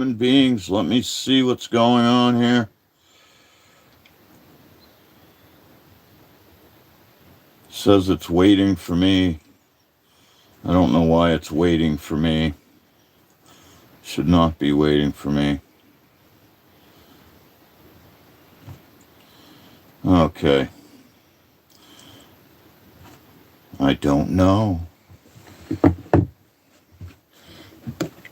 Human beings, let me see what's going on here. It says it's waiting for me. I don't know why it's waiting for me. Should not be waiting for me. Okay. I don't know.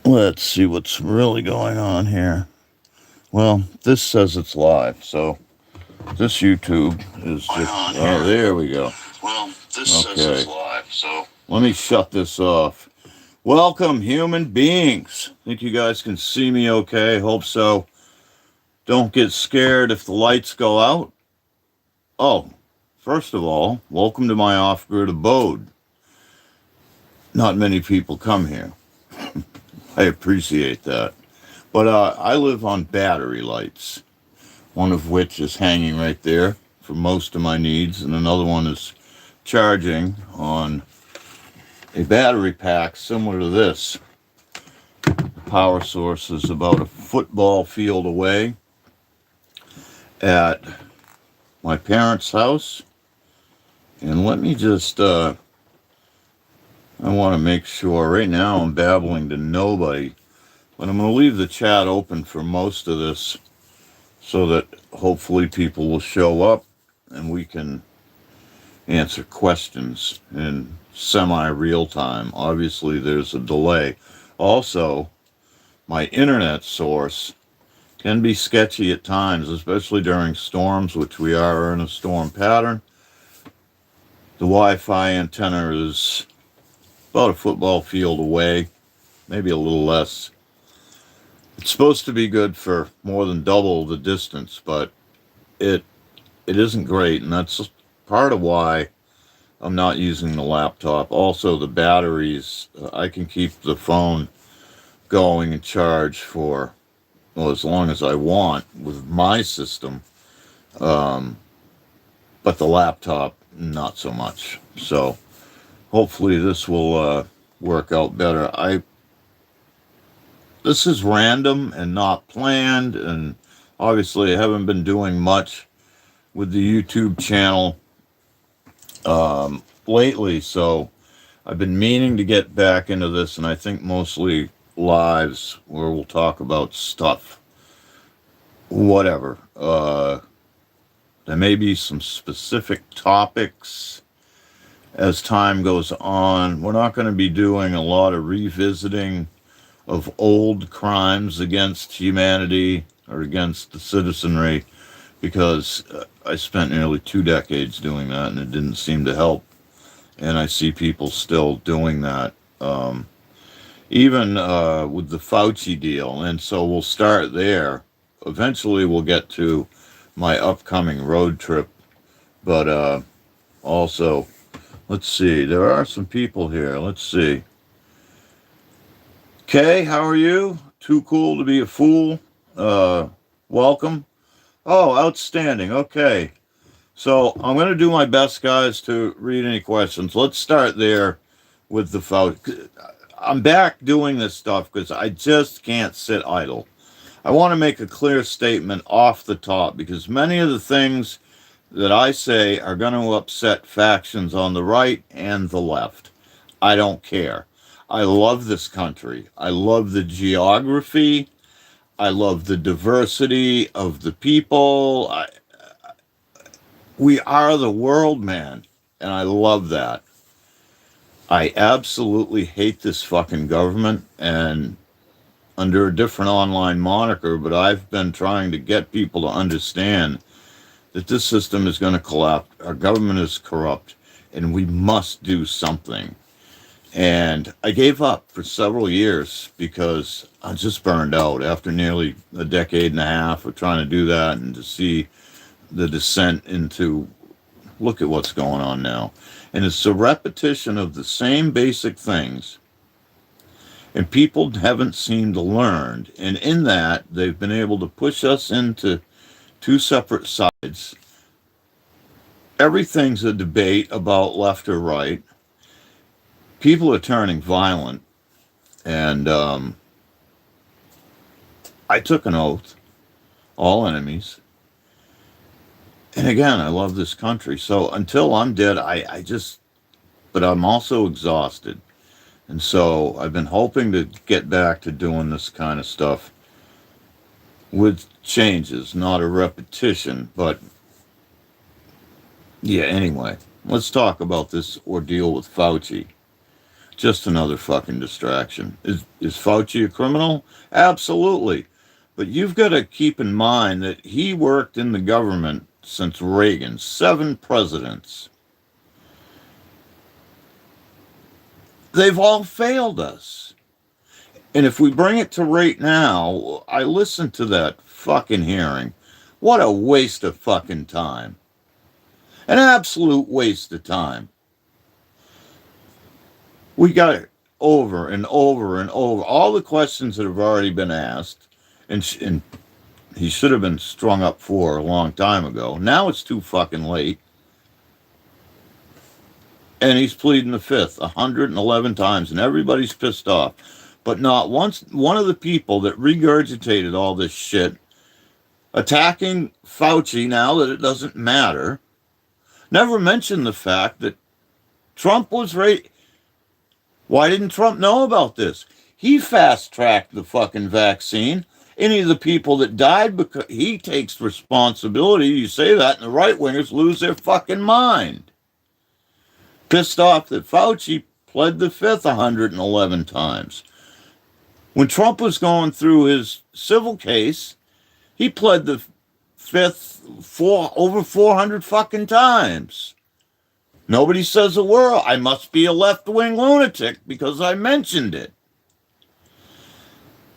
Let's see what's really going on here. Well, this says it's live, so this YouTube is just. Oh, there we go. Well, this says it's Okay. live, so Let me shut this off. Welcome, human beings. Think you guys can see me okay? Hope so. Don't get scared if the lights go out. Oh, first of all, welcome to my off-grid abode. Not many people come here. I appreciate that. But I live on battery lights, one of which is hanging right there for most of my needs, and another one is charging on a battery pack similar to this. The power source is about a football field away at my parents' house. And let me just, I want to make sure. Right now I'm babbling to nobody, but I'm going to leave the chat open for most of this so that hopefully people will show up and we can answer questions in semi-real time. Obviously, there's a delay. Also, my internet source can be sketchy at times, especially during storms, which we are in a storm pattern. The Wi-Fi antenna is about a football field away, maybe a little less. It's supposed to be good for more than double the distance, but it isn't great, and that's part of why I'm not using the laptop. Also, the batteries, I can keep the phone going and charged for, well, as long as I want with my system. Um, but the laptop, not so much. So hopefully this will work out better. This is random and not planned, and obviously I haven't been doing much with the YouTube channel lately, so I've been meaning to get back into this, and I think mostly lives where we'll talk about stuff, whatever. There may be some specific topics as time goes on. We're not going to be doing a lot of revisiting of old crimes against humanity or against the citizenry, because I spent nearly 2 decades doing that and it didn't seem to help. And I see people still doing that, even with the Fauci deal. And so we'll start there. Eventually we'll get to my upcoming road trip. But also, let's see, there are some people here. Let's see. Kay, how are you? Too cool to be a fool. Welcome. Oh, outstanding. Okay. So I'm going to do my best, guys, to read any questions. Let's start there with the Fauci. I'm back doing this stuff because I just can't sit idle. I want to make a clear statement off the top, because many of the things that I say are going to upset factions on the right and the left. I don't care. I love this country. I love the geography. I love the diversity of the people. We are the world, man, and I love that. I absolutely hate this fucking government, and under a different online moniker, but I've been trying to get people to understand that this system is going to collapse. Our government is corrupt, and we must do something. And I gave up for several years because I just burned out after nearly a decade and a half of trying to do that, and to see the descent into, look at what's going on now. And it's a repetition of the same basic things. And people haven't seemed to learn. And in that, they've been able to push us into two separate sides. Everything's a debate about left or right. People are turning violent. And I took an oath, all enemies. And again, I love this country. So until I'm dead, but I'm also exhausted. And so I've been hoping to get back to doing this kind of stuff with changes, not a repetition. But yeah, anyway, let's talk about this ordeal with Fauci. Just another fucking distraction. Is Fauci a criminal? Absolutely. But you've got to keep in mind that he worked in the government since Reagan, 7 presidents. They've all failed us. And if we bring it to right now, I listened to that fucking hearing. What a waste of fucking time. An absolute waste of time. We got it over and over and over. All the questions that have already been asked, and he should have been strung up for a long time ago. Now it's too fucking late. And he's pleading the fifth 111 times, and everybody's pissed off. But not once, one of the people that regurgitated all this shit, attacking Fauci now that it doesn't matter, never mentioned the fact that Trump was right. Why didn't Trump know about this? He fast-tracked the fucking vaccine. Any of the people that died, because he takes responsibility. You say that, and the right-wingers lose their fucking mind. Pissed off that Fauci pled the fifth 111 times. When Trump was going through his civil case, he pled the fifth over 400 fucking times. Nobody says a word. I must be a left-wing lunatic because I mentioned it.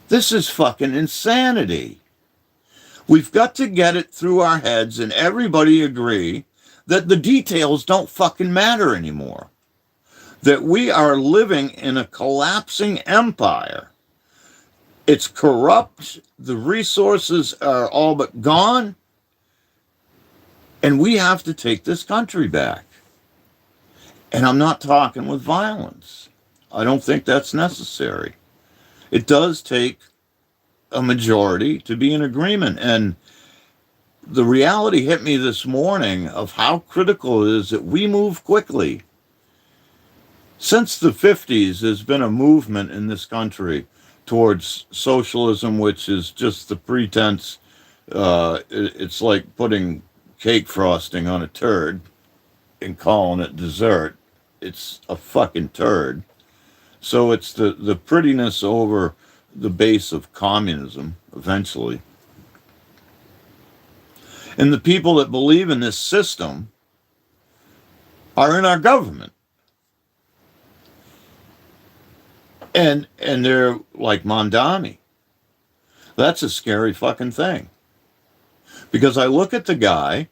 This is fucking insanity. We've got to get it through our heads and everybody agree that the details don't fucking matter anymore. That we are living in a collapsing empire. It's corrupt. The resources are all but gone. And we have to take this country back. And I'm not talking with violence. I don't think that's necessary. It does take a majority to be in agreement. And the reality hit me this morning of how critical it is that we move quickly. Since the 50s, there's been a movement in this country towards socialism, which is just the pretense. It's like putting cake frosting on a turd and calling it dessert. It's a fucking turd. So it's the prettiness over the base of communism, eventually. And the people that believe in this system are in our government. And they're like Mondani. That's a scary fucking thing. Because I look at the guy,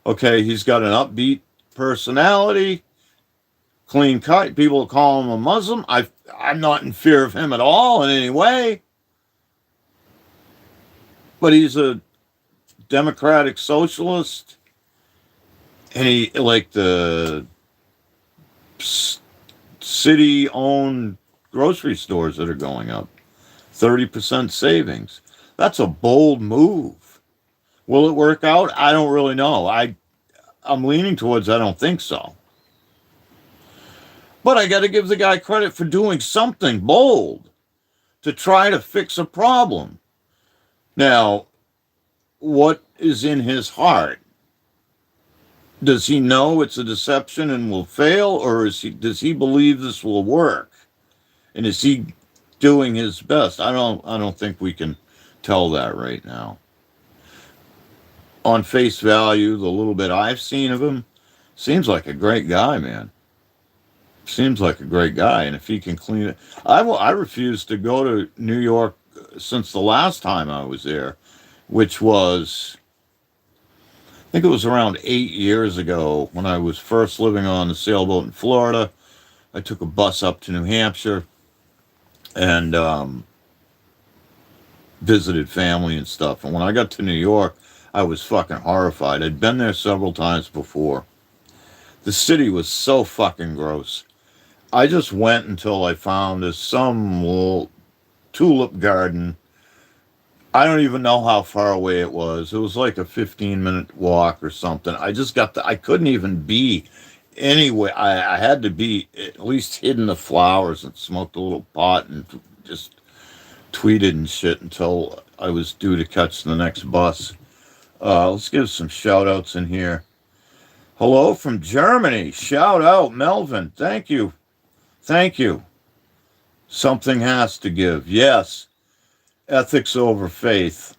okay, he's got an upbeat personality, clean cut. People call him a Muslim. I'm not in fear of him at all in any way. But he's a democratic socialist. And he, like the city-owned grocery stores that are going up, 30% savings. That's a bold move. Will it work out? I don't really know. I'm leaning towards I don't think so. But I got to give the guy credit for doing something bold to try to fix a problem. Now, what is in his heart? Does he know it's a deception and will fail, or does he believe this will work? And is he doing his best? I don't think we can tell that right now. On face value, the little bit I've seen of him, seems like a great guy, man. Seems like a great guy, and if he can clean it, I refuse to go to New York since the last time I was there, which was, I think it was around 8 years ago when I was first living on the sailboat in Florida. I took a bus up to New Hampshire and visited family and stuff. And when I got to New York, I was fucking horrified. I'd been there several times before. The city was so fucking gross. I just went until I found some little tulip garden I don't even know how far away it was. It was like a 15-minute walk or something. I couldn't even be anywhere. I had to be at least hidden the flowers and smoked a little pot and just tweeted and shit until I was due to catch the next bus. Let's give some shout outs in here. Hello from Germany. Shout out, Melvin. Thank you. Thank you. Something has to give. Yes. Ethics over faith.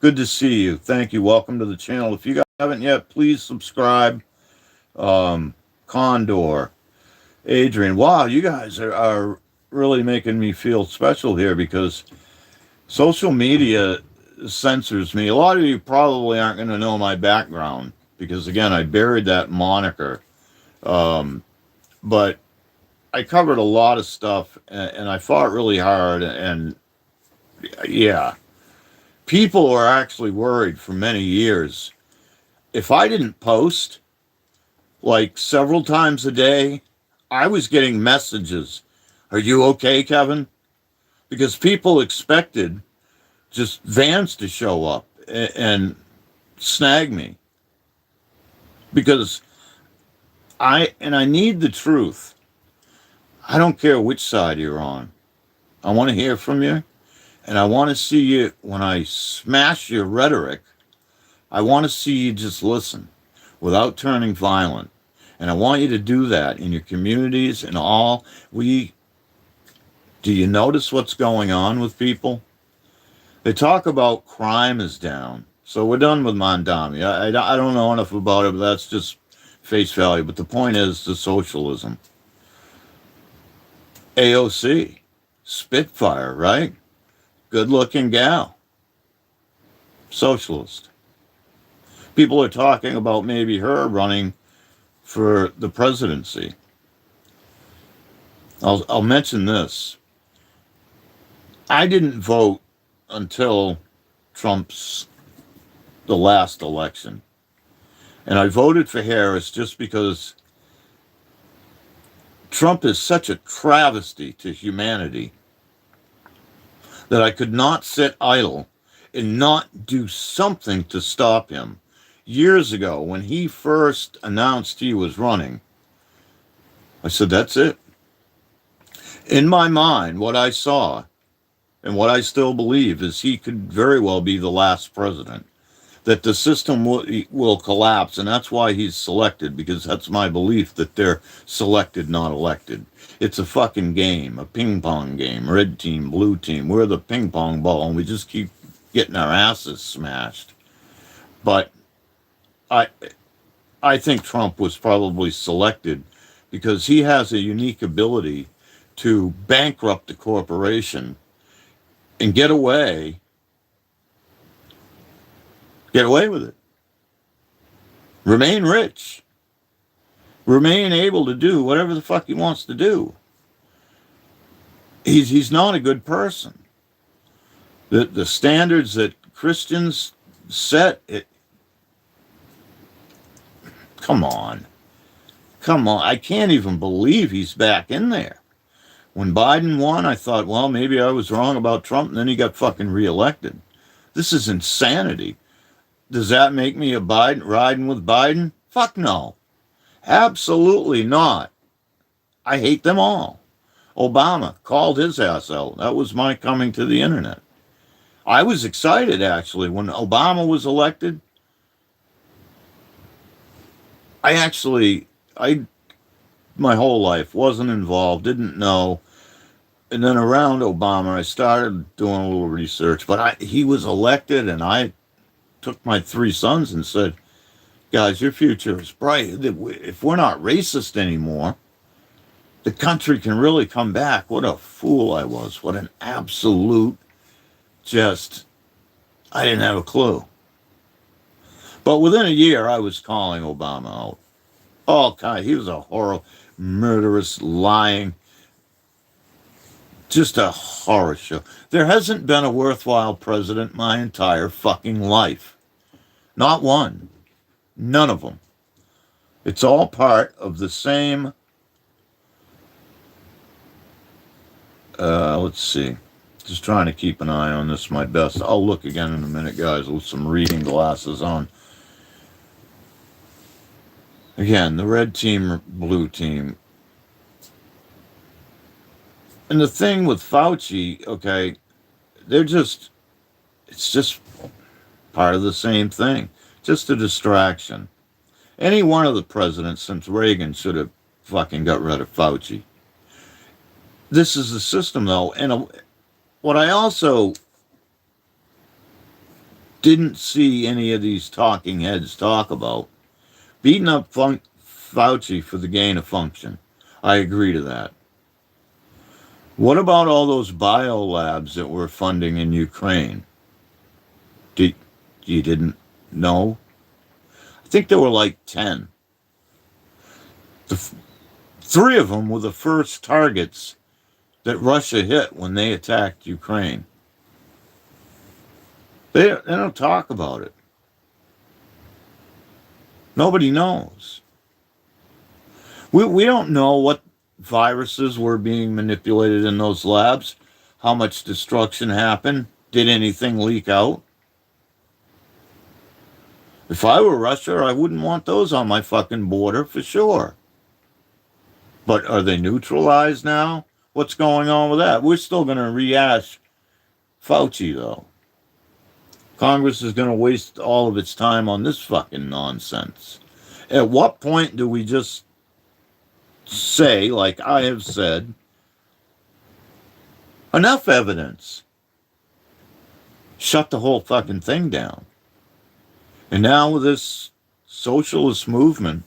Good to see you. Thank you. Welcome to the channel. If you haven't yet, please subscribe. Condor. Adrian. Wow, you guys are really making me feel special here because social media censors me. A lot of you probably aren't going to know my background because, again, I buried that moniker. But I covered a lot of stuff and I fought really hard. And yeah, people were actually worried for many years. If I didn't post like several times a day, I was getting messages. Are you okay, Kevin? Because people expected just vans to show up and snag me because I need the truth. I don't care which side you're on. I want to hear from you, and I want to see you when I smash your rhetoric. I want to see you just listen without turning violent. And I want you to do that in your communities and all. Do you notice what's going on with people? They talk about crime is down. So we're done with Mondami. I don't know enough about it, but that's just face value. But the point is the socialism. AOC, Spitfire, right? Good looking gal. Socialist. People are talking about maybe her running for the presidency. I'll mention this. I didn't vote until the last election. And I voted for Harris just because Trump is such a travesty to humanity that I could not sit idle and not do something to stop him. Years ago, when he first announced he was running, I said, that's it. In my mind, what I saw and what I still believe is he could very well be the last president, that the system will collapse, and that's why he's selected, because that's my belief that they're selected, not elected. It's a fucking game, a ping pong game, red team, blue team. We're the ping pong ball, and we just keep getting our asses smashed. But I think Trump was probably selected because he has a unique ability to bankrupt the corporation and get away with it. Remain rich. Remain able to do whatever the fuck he wants to do. He's not a good person. The standards that Christians set, come on. I can't even believe he's back in there. When Biden won, I thought, well, maybe I was wrong about Trump, and then he got fucking reelected. This is insanity. Does that make me riding with Biden? Fuck no. Absolutely not. I hate them all. Obama called his ass out. That was my coming to the internet. I was excited, actually, when Obama was elected. My whole life wasn't involved, didn't know. And then around Obama, I started doing a little research. But he was elected, and I took my 3 sons and said, guys, your future is bright. If we're not racist anymore, the country can really come back. What a fool I was. What an absolute I didn't have a clue. But within a year, I was calling Obama out. All kind. He was a horrible, murderous, lying, just a horror show. There hasn't been a worthwhile president my entire fucking life. Not one. None of them. It's all part of the same, let's see. Just trying to keep an eye on this my best. I'll look again in a minute, guys, with some reading glasses on. Again, the red team, blue team. And the thing with Fauci, okay, it's just part of the same thing. Just a distraction. Any one of the presidents since Reagan should have fucking got rid of Fauci. This is the system, though. And what I also didn't see any of these talking heads talk about, beating up Fauci for the gain of function. I agree to that. What about all those biolabs that we're funding in Ukraine? You didn't know? I think there were like 10. Three of them were the first targets that Russia hit when they attacked Ukraine. They don't talk about it. Nobody knows. We don't know what viruses were being manipulated in those labs, how much destruction happened, did anything leak out? If I were Russia, I wouldn't want those on my fucking border for sure. But are they neutralized now? What's going on with that? We're still going to rehash Fauci, though. Congress is going to waste all of its time on this fucking nonsense. At what point do we just say, like I have said, enough evidence? Shut the whole fucking thing down. And now with this socialist movement,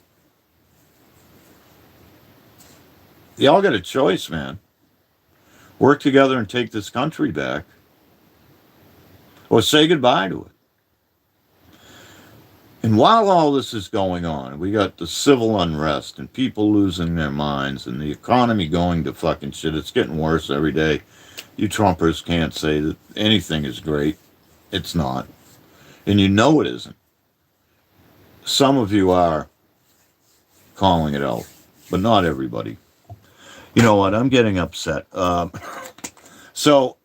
y'all got a choice, man. Work together and take this country back, or say goodbye to it. And while all this is going on, we got the civil unrest and people losing their minds and the economy going to fucking shit. It's getting worse every day. You Trumpers can't say that anything is great. It's not. And you know it isn't. Some of you are calling it out, but not everybody. You know what? I'm getting upset. So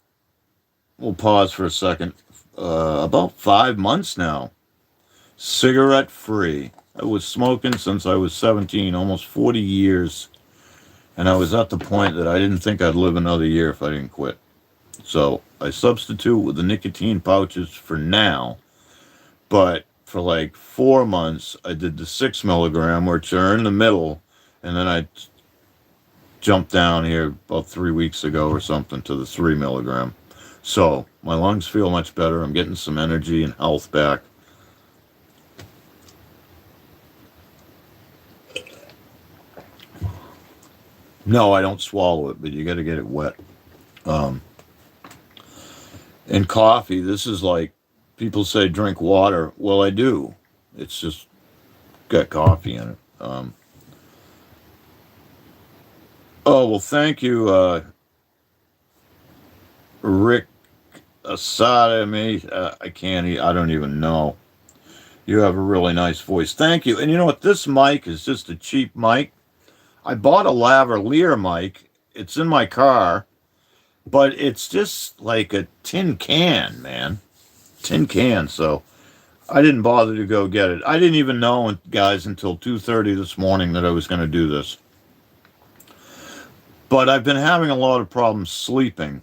we'll pause for a second. About 5 months now, cigarette free. I was smoking since I was 17, almost 40 years. And I was at the point that I didn't think I'd live another year if I didn't quit. So I substitute with the nicotine pouches for now. But for like 4 months, I did the 6 milligram, which are in the middle. And then I jumped down here about 3 weeks ago or something to the 3 milligram. So my lungs feel much better. I'm getting some energy and health back. No, I don't swallow it, but you got to get it wet. And coffee, this is like, people say drink water. Well, I do. It's just got coffee in it. Oh, well, thank you, Rick Asada. I don't even know. You have a really nice voice. Thank you. And you know what? This mic is just a cheap mic. I bought a lavalier mic. It's in my car, but it's just like a tin can, man. Tin can. So I didn't bother to go get it. I didn't even know, guys, until 2:30 this morning that I was going to do this. But I've been having a lot of problems sleeping.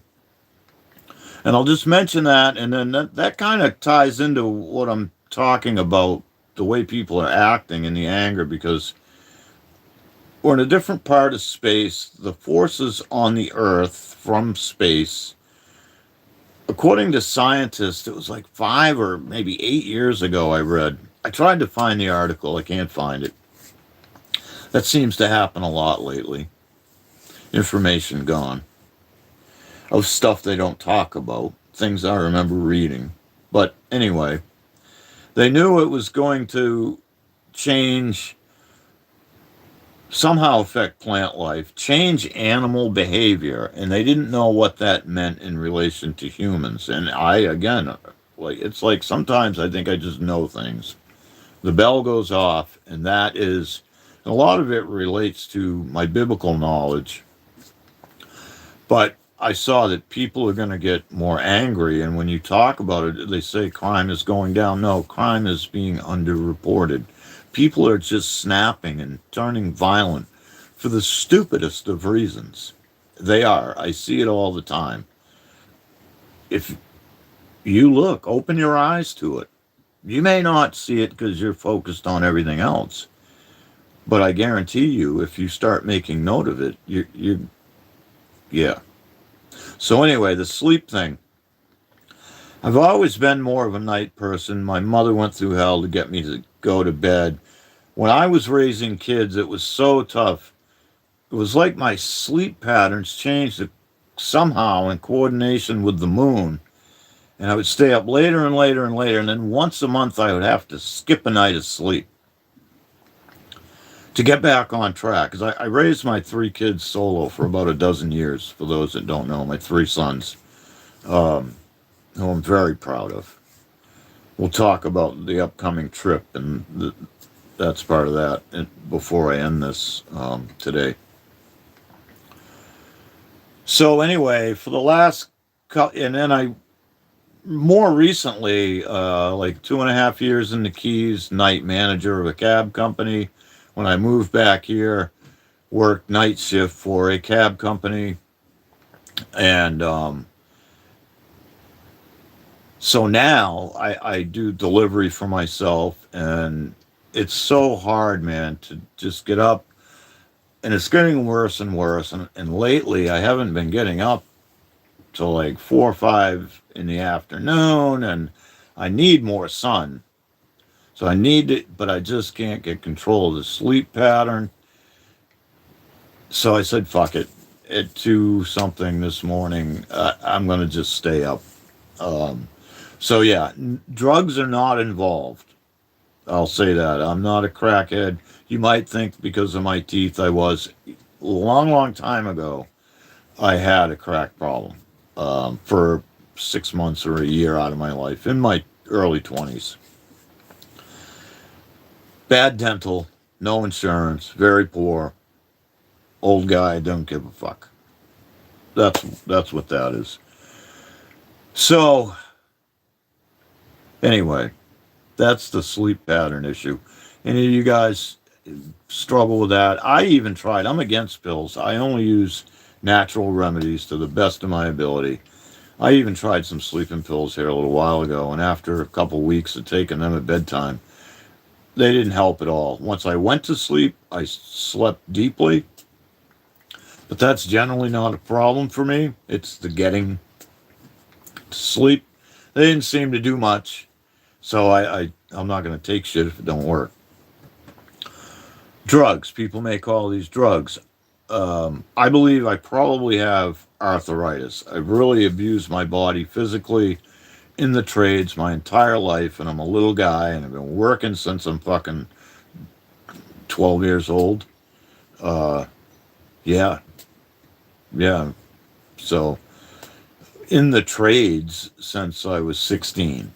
And I'll just mention that, and then that kind of ties into what I'm talking about, the way people are acting and the anger, because we're in a different part of space. The forces on the Earth from space, according to scientists, it was like 5 or maybe 8 years ago I read. I tried to find the article. I can't find it. That seems to happen a lot lately. Information gone. Of stuff they don't talk about. Things I remember reading. But anyway, they knew it was going to change, somehow affect plant life, change animal behavior, and they didn't know what that meant in relation to humans. And it's like sometimes I think I just know things. The bell goes off, and that is, a lot of it relates to my biblical knowledge. But I saw that people are going to get more angry, and when you talk about it, they say crime is going down. No, crime is being underreported. People are just snapping and turning violent for the stupidest of reasons. They are. I see it all the time. If you look, open your eyes to it. You may not see it because you're focused on everything else, but I guarantee you, if you start making note of it, yeah. So anyway, the sleep thing. I've always been more of a night person. My mother went through hell to get me to go to bed. When I was raising kids, it was so tough. It was like my sleep patterns changed somehow in coordination with the moon. And I would stay up later and later and later. And then once a month, I would have to skip a night of sleep to get back on track. Because I raised my three kids solo for about a dozen years, for those that don't know, my three sons, who I'm very proud of. We'll talk about the upcoming trip, and that's part of that before I end this today. So anyway, for the last, and then I more recently, like 2.5 years in the Keys, night manager of a cab company. When I moved back here, worked night shift for a cab company, and so now I do delivery for myself, and it's so hard, man, to just get up, and it's getting worse and worse. And lately, I haven't been getting up till like 4 or 5 in the afternoon, and I need more sun. So I need it, but I just can't get control of the sleep pattern. So I said, fuck it. At 2 something this morning, I'm going to just stay up. Um, so yeah, drugs are not involved. I'll say that. I'm not a crackhead. You might think because of my teeth I was. A long, long time ago, I had a crack problem for 6 months or a year out of my life in my early 20s. Bad dental, no insurance, very poor, old guy, don't give a fuck. That's what that is. So anyway, that's the sleep pattern issue. Any of you guys struggle with that? I even tried. I'm against pills. I only use natural remedies to the best of my ability. I even tried some sleeping pills here a little while ago, and after a couple weeks of taking them at bedtime, they didn't help at all. Once I went to sleep, I slept deeply, but that's generally not a problem for me. It's the getting to sleep. They didn't seem to do much, so I'm not going to take shit if it don't work. Drugs. People may call these drugs. I believe I probably have arthritis. I've really abused my body physically in the trades my entire life, and I'm a little guy, and I've been working since I'm fucking 12 years old. Uh, yeah, yeah. So in the trades since I was 16,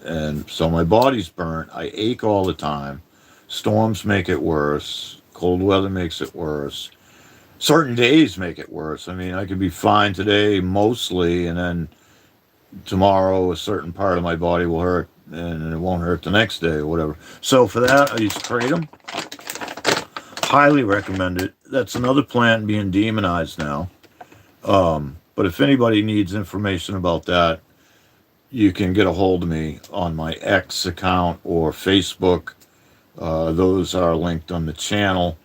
and so my body's burnt. I ache all the time. Storms make it worse. Cold weather makes it worse. Certain days make it worse. I mean, I could be fine today mostly, and then tomorrow a certain part of my body will hurt, and it won't hurt the next day or whatever. So for that, I use kratom. Highly recommend it. That's another plant being demonized now. But if anybody needs information about that, you can get a hold of me on my X account or Facebook. Those are linked on the channel.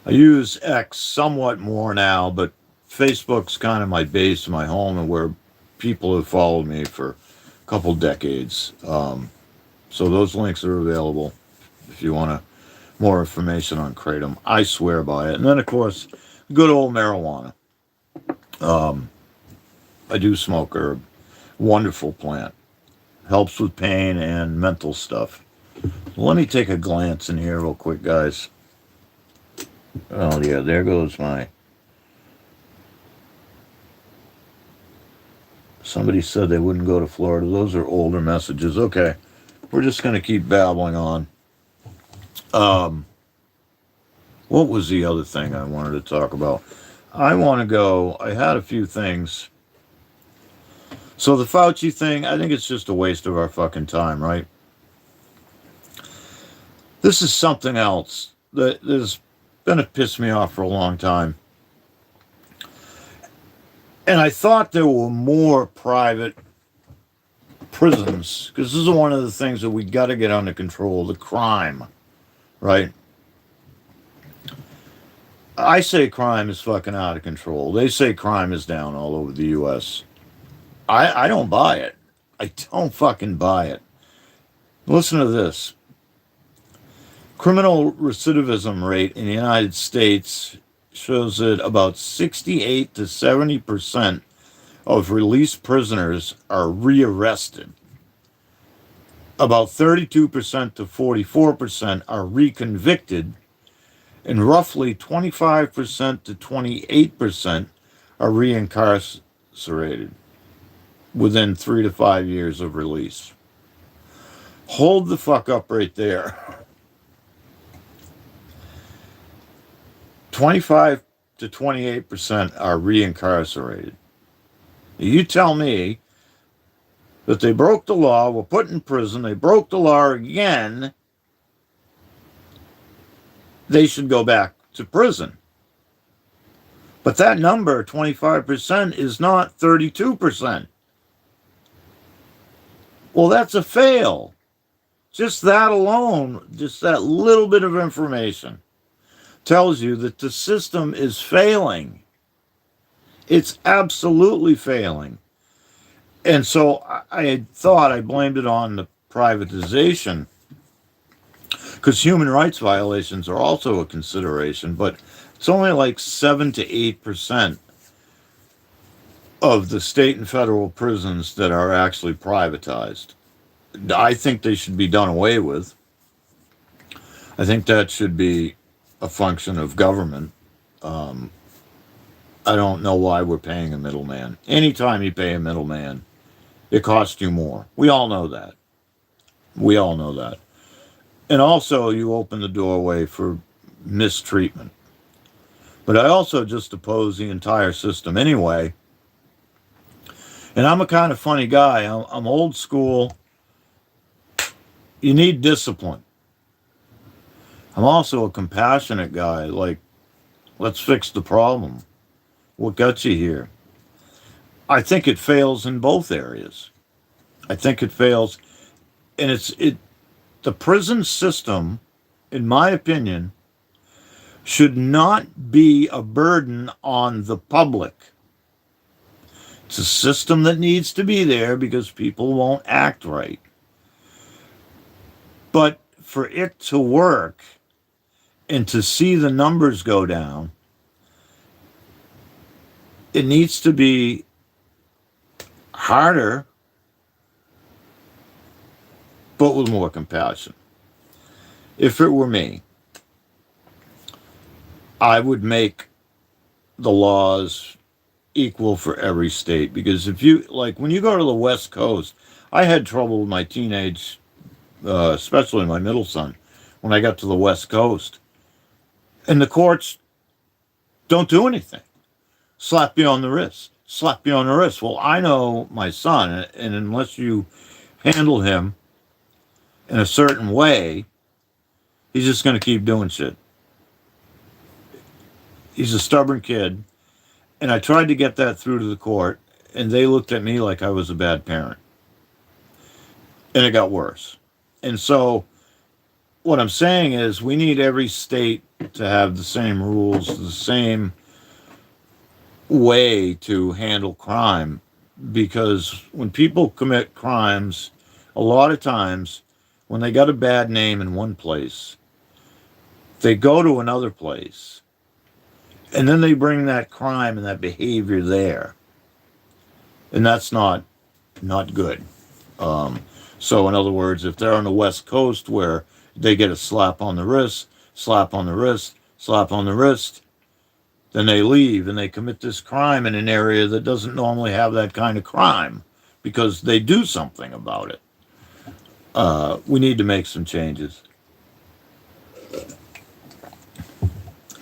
I use X somewhat more now, but Facebook's kind of my base, my home, and where people have followed me for a couple decades. So those links are available if you want more information on kratom. I swear by it. And then, of course, good old marijuana. I do smoke herb. Wonderful plant. Helps with pain and mental stuff. Let me take a glance in here real quick, guys. Oh, yeah, there goes my... Somebody said they wouldn't go to Florida. Those are older messages. Okay, we're just going to keep babbling on. What was the other thing I wanted to talk about? I want to go. I had a few things. So the Fauci thing, I think it's just a waste of our fucking time, right? This is something else that has been a piss me off for a long time. And I thought there were more private prisons, because this is one of the things that we got to get under control, the crime, right? I say crime is fucking out of control. They say crime is down all over the U.S. I don't buy it. I don't fucking buy it. Listen to this. Criminal recidivism rate in the United States shows that about 68 to 70% of released prisoners are rearrested. About 32% to 44% are reconvicted, and roughly 25% to 28% are reincarcerated within 3 to 5 years of release. Hold the fuck up right there. 25 to 28% are reincarcerated. You tell me that they broke the law, were put in prison, they broke the law again, they should go back to prison. But that number, 25%, is not 32%. Well, that's a fail. Just that alone, just that little bit of information tells you that the system is failing. It's absolutely failing. And so I thought I blamed it on the privatization, because human rights violations are also a consideration, but it's only like 7 to 8% of the state and federal prisons that are actually privatized. I think they should be done away with. I think that should be a function of government. I don't know why we're paying a middleman. Anytime you pay a middleman, it costs you more. We all know that. We all know that. And also, you open the doorway for mistreatment. But I also just oppose the entire system anyway. And I'm a kind of funny guy. I'm old school. You need discipline. I'm also a compassionate guy. Like, let's fix the problem. What got you here? I think it fails in both areas. I think it fails. And the prison system, in my opinion, should not be a burden on the public. It's a system that needs to be there because people won't act right. But for it to work and to see the numbers go down, it needs to be harder, but with more compassion. If it were me, I would make the laws equal for every state, because if you, like, when you go to the West Coast, I had trouble with my teenage, especially my middle son, when I got to the West Coast, and the courts don't do anything. Slap you on the wrist. Slap you on the wrist. Well, I know my son, and unless you handle him in a certain way, he's just going to keep doing shit. He's a stubborn kid. And I tried to get that through to the court, and they looked at me like I was a bad parent. And it got worse. And so what I'm saying is we need every state to have the same rules, the same way to handle crime, because when people commit crimes, a lot of times when they got a bad name in one place, they go to another place, and then they bring that crime and that behavior there, and that's not good. So in other words, if they're on the West Coast where they get a slap on the wrist, slap on the wrist, slap on the wrist, then they leave and they commit this crime in an area that doesn't normally have that kind of crime because they do something about it. We need to make some changes.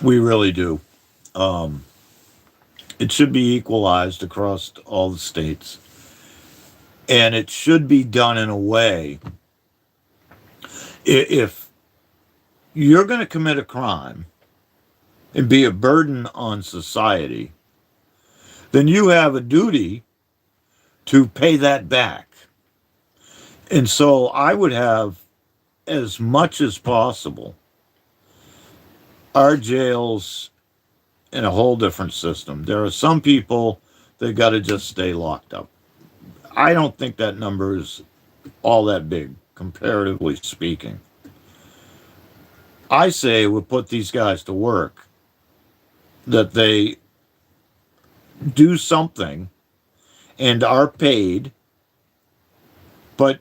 We really do. It should be equalized across all the states. And it should be done in a way, if you're going to commit a crime and be a burden on society, then you have a duty to pay that back. And so I would have, as much as possible, our jails in a whole different system. There are some people that got to just stay locked up. I don't think that number is all that big, comparatively speaking. I say we put these guys to work, that they do something and are paid, but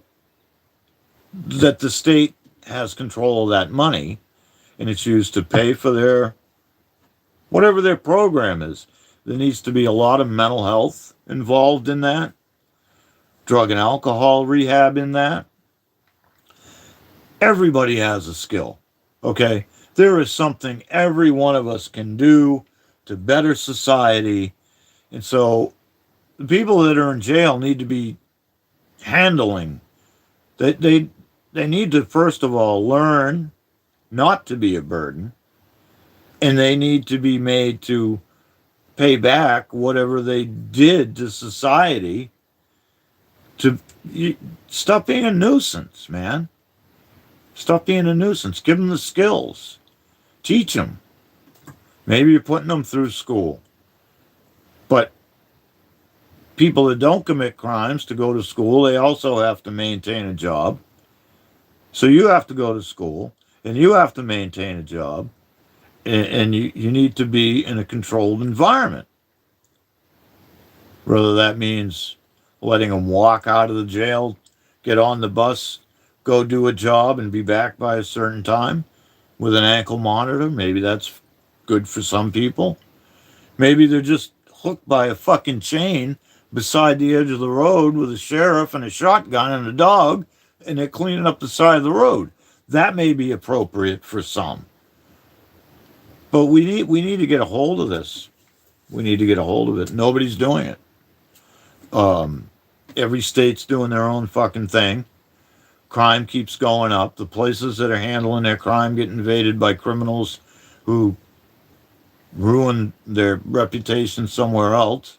that the state has control of that money and it's used to pay for their whatever their program is. There needs to be a lot of mental health involved in that, drug and alcohol rehab in that. Everybody has a skill, okay? There is something every one of us can do to better society. And so the people that are in jail need to be handling. They need to, first of all, learn not to be a burden, and they need to be made to pay back whatever they did to society. To stop being a nuisance, man. Stop being a nuisance. Give them the skills. Teach them. Maybe you're putting them through school. But people that don't commit crimes to go to school, they also have to maintain a job. So you have to go to school, and you have to maintain a job, and you need to be in a controlled environment. Whether that means letting them walk out of the jail, get on the bus, go do a job, and be back by a certain time with an ankle monitor. Maybe that's good for some people. Maybe they're just hooked by a fucking chain beside the edge of the road with a sheriff and a shotgun and a dog, and they're cleaning up the side of the road. That may be appropriate for some. But we need to get a hold of this. We need to get a hold of it. Nobody's doing it. Every state's doing their own fucking thing. Crime keeps going up. The places that are handling their crime get invaded by criminals who ruin their reputation somewhere else.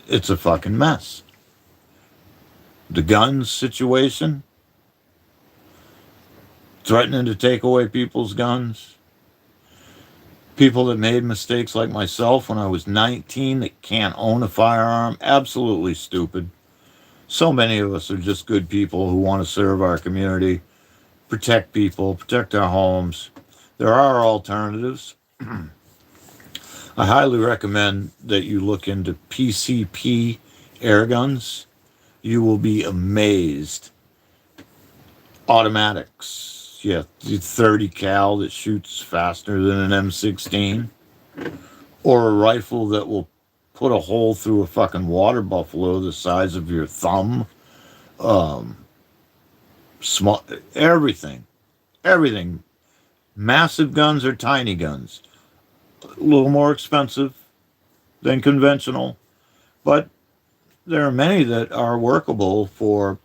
It's a fucking mess. The guns situation, threatening to take away people's guns. People that made mistakes like myself when I was 19 that can't own a firearm. Absolutely stupid. So many of us are just good people who want to serve our community, protect people, protect our homes. There are alternatives. I highly recommend that you look into PCP air guns. You will be amazed. Automatics. Yeah, the 30 cal that shoots faster than an M16. Or a rifle that will put a hole through a fucking water buffalo the size of your thumb. Small, everything. Everything. Massive guns or tiny guns. A little more expensive than conventional. But there are many that are workable for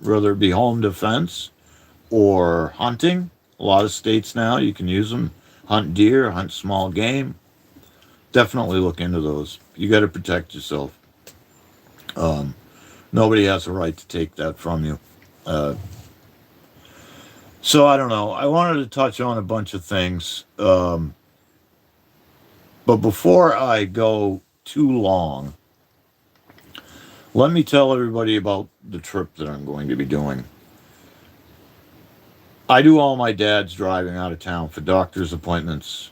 whether it be home defense or hunting. A lot of states now you can use them. Hunt deer, hunt small game. Definitely look into those. You got to protect yourself. Nobody has a right to take that from you. So I don't know. I wanted to touch on a bunch of things. But before I go too long, let me tell everybody about the trip that I'm going to be doing. I do all my dad's driving out of town for doctor's appointments.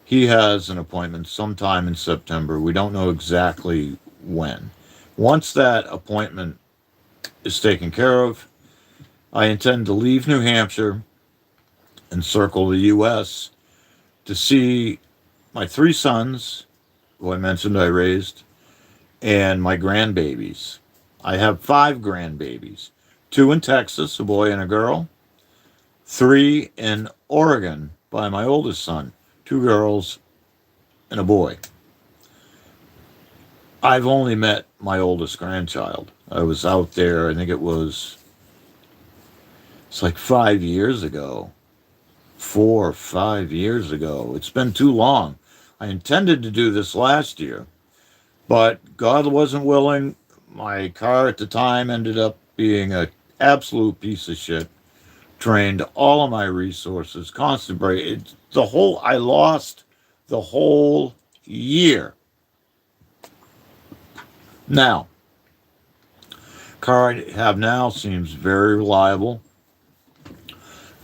He has an appointment sometime in September. We don't know exactly when. Once that appointment is taken care of, I intend to leave New Hampshire and circle the U.S. to see my 3 sons, who I mentioned I raised, and my grandbabies. I have 5 grandbabies. 2 in Texas, a boy and a girl. 3 in Oregon by my oldest son. 2 girls and a boy. I've only met my oldest grandchild. I was out there, I think it's like 5 years ago, 4 or 5 years ago. It's been too long. I intended to do this last year, but God wasn't willing. My car at the time ended up being a absolute piece of shit. Drained all of my resources, constant break. I lost the whole year. Now, car I have now seems very reliable.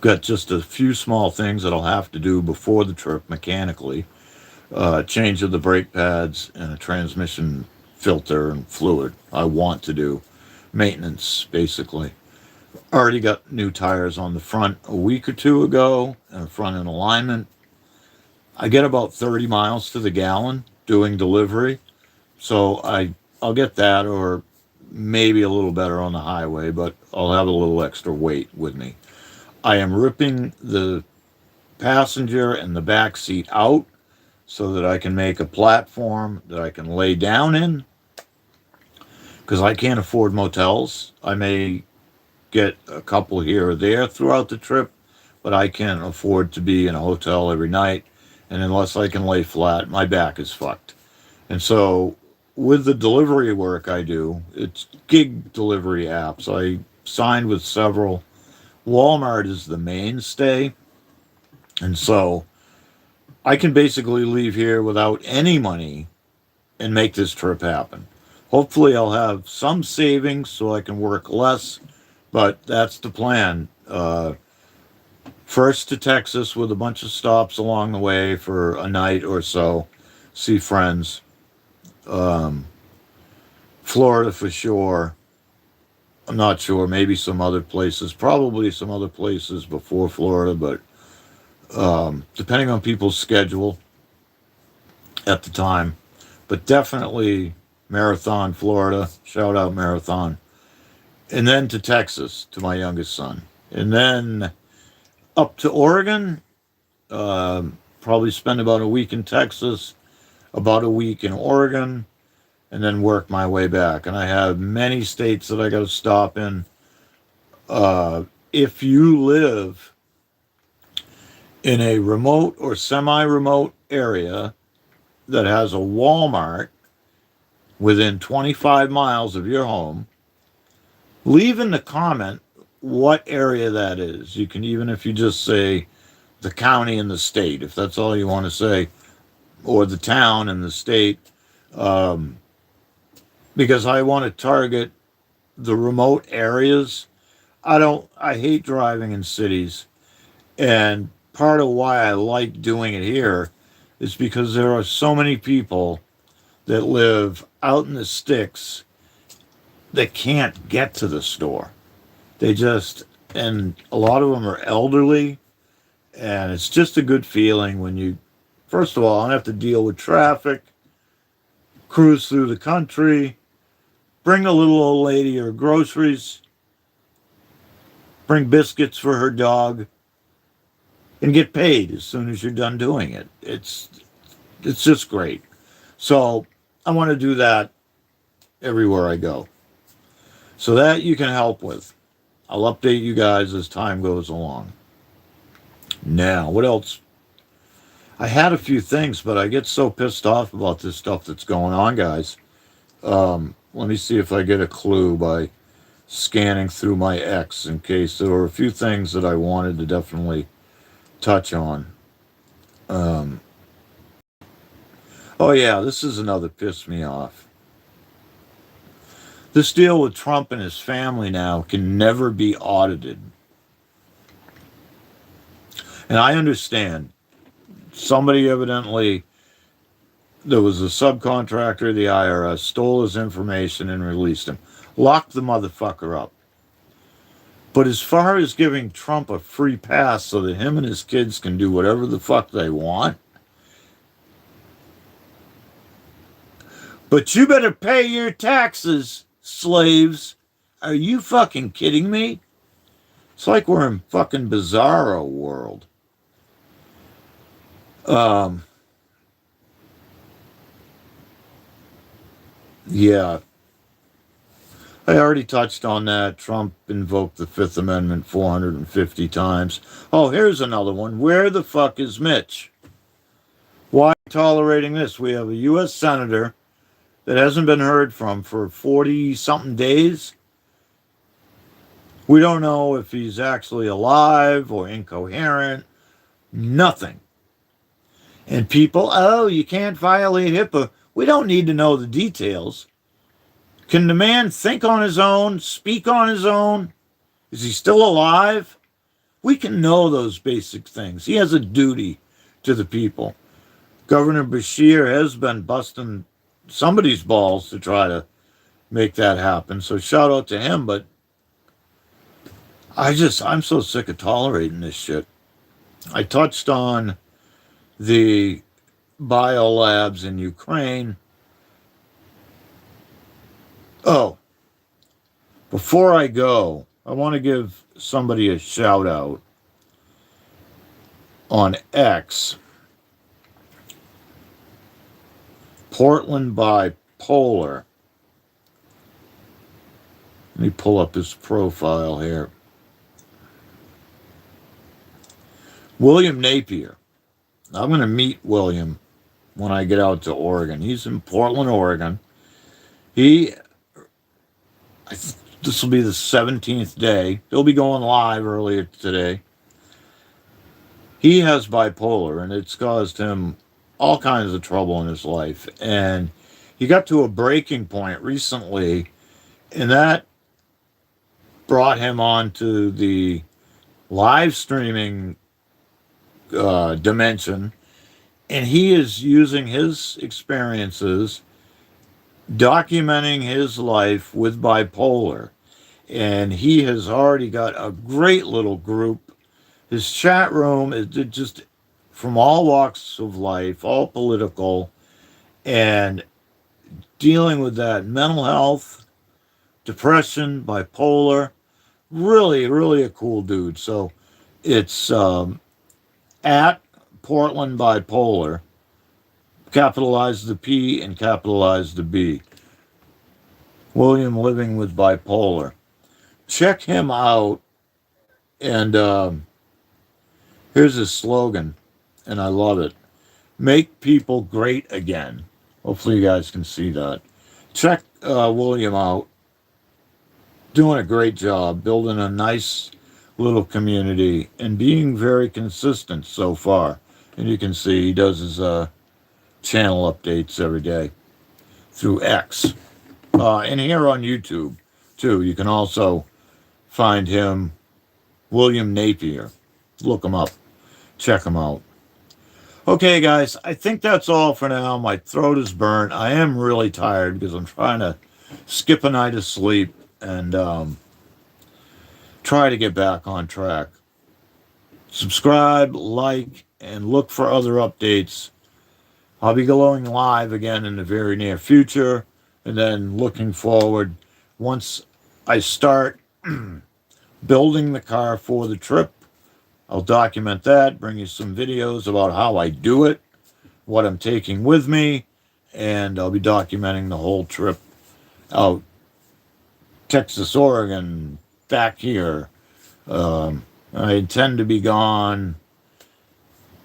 Got just a few small things that I'll have to do before the trip mechanically. Change of the brake pads and a transmission filter and fluid. I want to do maintenance basically. Already got new tires on the front a week or two ago and a front end alignment. I get about 30 miles to the gallon doing delivery. So I'll get that or maybe a little better on the highway, but I'll have a little extra weight with me. I am ripping the passenger and the back seat out so that I can make a platform that I can lay down in because I can't afford motels. I may get a couple here or there throughout the trip, but I can't afford to be in a hotel every night. And unless I can lay flat, my back is fucked. And so, with the delivery work I do, it's gig delivery apps. I signed with several. Walmart is the mainstay. And so, I can basically leave here without any money and make this trip happen. Hopefully, I'll have some savings so I can work less, but that's the plan. First to Texas with a bunch of stops along the way for a night or so, see friends. Um, Florida for sure. I'm not sure. Maybe some other places. Probably some other places before Florida, but depending on people's schedule at the time. But definitely Marathon, Florida. Shout out Marathon. And then to Texas to my youngest son. And then up to Oregon. Probably spend about a week in Texas, about a week in Oregon, and then work my way back. And I have many states that I got to stop in. If you live in a remote or semi remote area that has a Walmart within 25 miles of your home, leave in the comment what area that is. You can, even if you just say the county and the state, if that's all you want to say, or the town and the state, um, because I want to target the remote areas. I hate driving in cities. And part of why I like doing it here is because there are so many people that live out in the sticks that can't get to the store. They just, and a lot of them are elderly. And it's just a good feeling when you, first of all, I don't have to deal with traffic, cruise through the country, bring the little old lady her groceries, bring biscuits for her dog, and get paid as soon as you're done doing it. It's just great. So I want to do that everywhere I go. So that you can help with. I'll update you guys as time goes along. Now, what else? I had a few things, but I get so pissed off about this stuff that's going on, guys. Let me see if I get a clue by scanning through my X in case there were a few things that I wanted to definitely touch on. Um, oh, yeah, this is another piss me off. This deal with Trump and his family now can never be audited. And I understand somebody evidently, there was a subcontractor of the IRS, stole his information and released him. Locked the motherfucker up. But as far as giving Trump a free pass so that him and his kids can do whatever the fuck they want, but you better pay your taxes, slaves. Are you fucking kidding me? It's like we're in fucking bizarro world. Um, Yeah, I already touched on that. Trump invoked the Fifth Amendment 450 times. Oh, here's another one. Where the fuck is Mitch? Why tolerating this? We have a U.S. Senator that hasn't been heard from for 40 something days. We don't know if he's actually alive or incoherent. Nothing. And people, oh, you can't violate HIPAA. We don't need to know the details. Can the man think on his own, speak on his own? Is he still alive? We can know those basic things. He has a duty to the people. Governor Bashir has been busting somebody's balls to try to make that happen. So shout out to him. But I'm so sick of tolerating this shit. I touched on the biolabs in Ukraine. Oh, before I go, I want to give somebody a shout out on X. Portland Bipolar. Let me pull up his profile here. William Napier. I'm going to meet William when I get out to Oregon. He's in Portland, Oregon. This will be the 17th day. He'll be going live earlier today. He has bipolar, and it's caused him all kinds of trouble in his life. And he got to a breaking point recently, and that brought him on to the live streaming dimension. And he is using his experiences, documenting his life with bipolar. And he has already got a great little group. His chat room is just from all walks of life, all political, and dealing with that mental health, depression, bipolar. Really, really a cool dude. So it's at Portland Bipolar. Capitalize the P and capitalize the B. William living with bipolar. Check him out. And here's his slogan, and I love it. Make people great again. Hopefully you guys can see that. Check William out. Doing a great job, building a nice little community, and being very consistent so far. And you can see he does his channel updates every day through X. And here on YouTube, too. You can also find him, William Napier. Look him up. Check him out. Okay, guys, I think that's all for now. My throat is burnt. I am really tired because I'm trying to skip a night of sleep and try to get back on track. Subscribe, like, and look for other updates. I'll be going live again in the very near future, and then looking forward once I start building the car for the trip. I'll document that, bring you some videos about how I do it, what I'm taking with me, and I'll be documenting the whole trip out Texas, Oregon, back here. I intend to be gone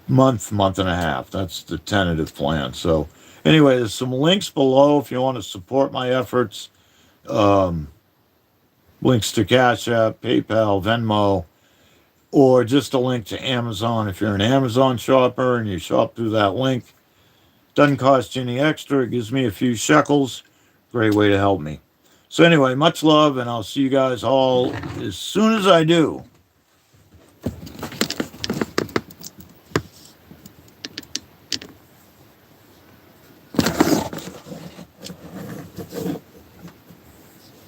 month and a half. That's the tentative plan. So anyway, there's some links below if you want to support my efforts. Links to Cashapp, PayPal, Venmo, or just a link to Amazon if you're an Amazon shopper and you shop through that link. Doesn't cost you any extra. It gives me a few shekels. Great way to help me. So anyway, much love, and I'll see you guys all as soon as I do.